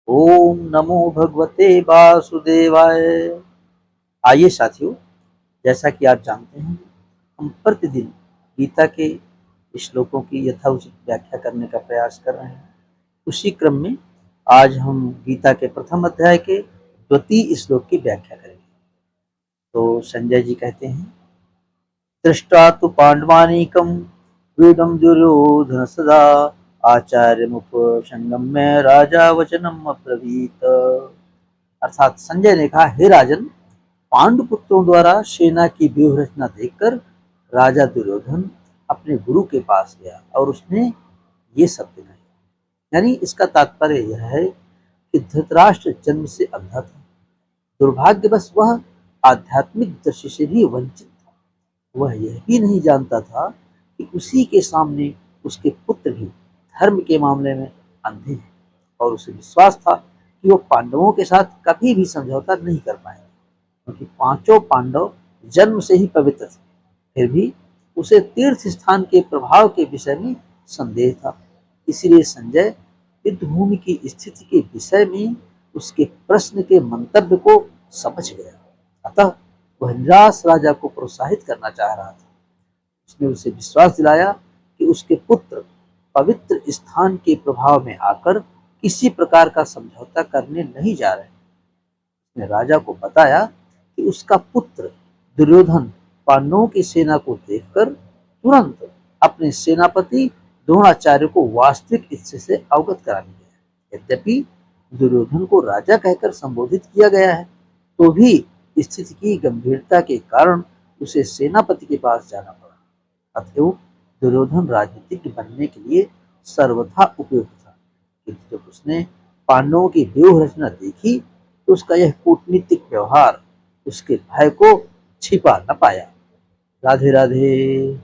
ओम नमो भगवते वासुदेवाय। आइए साथियों, जैसा कि आप जानते हैं, हम प्रतिदिन गीता के श्लोकों की यथाउचित व्याख्या करने का प्रयास कर रहे हैं। उसी क्रम में आज हम गीता के प्रथम अध्याय के द्वितीय श्लोक की व्याख्या करेंगे। तो संजय जी कहते हैं, दृष्ट्वा तु पांडवानीकं व्यूढं दुर्योधन सदा आचार्यमुपसंगम्य राजा वचनम् अब्रवीत। अर्थात संजय ने कहा, हे राजन, पांडुपुत्रों द्वारा सेना की व्यूह रचना देखकर राजा दुर्योधन अपने गुरु के पास गया और उसने ये शब्द कहे। यानी इसका तात्पर्य यह है कि धृतराष्ट्र जन्म से अंधा था। दुर्भाग्यवश वह आध्यात्मिक दृष्टि से भी वंचित था। वह यह भी नहीं जानता था कि उसी के सामने उसके पुत्र भी धर्म के मामले में अंधे हैं, और उसे विश्वास था कि वो पांडवों के साथ कभी भी समझौता नहीं कर पाएंगे, क्योंकि पांचों पांडव जन्म से ही पवित्र थे। फिर भी उसे तीर्थ स्थान के प्रभाव के विषय में संदेह था। इसलिए संजय युद्ध भूमि की स्थिति के विषय में उसके प्रश्न के मंतव्य को समझ गया। अतः वह निराश राजा को प्रोत्साहित करना चाह रहा था। उसने उसे विश्वास दिलाया कि उसके पुत्र पवित्र स्थान के प्रभाव में आकर किसी प्रकार का समझौता करने नहीं जा रहे। उसने राजा को बताया कि उसका पुत्र दुर्योधन पांडवों की सेना को देखकर तुरंत अपने सेनापति द्रोणाचार्य को वास्तविक स्थिति से अवगत कराने गया। यद्यपि दुर्योधन को राजा कहकर संबोधित किया गया है, तो भी स्थिति की गंभीरता के कारण उसे सेनापति के पास जाना पड़ा। अतएव दुर्योधन राजनीतिज्ञ बनने के लिए सर्वथा उपयुक्त था, किंतु जब उसने पांडवों की व्यूह रचना देखी तो उसका यह कूटनीतिक व्यवहार उसके भय को छिपा न पाया। राधे राधे।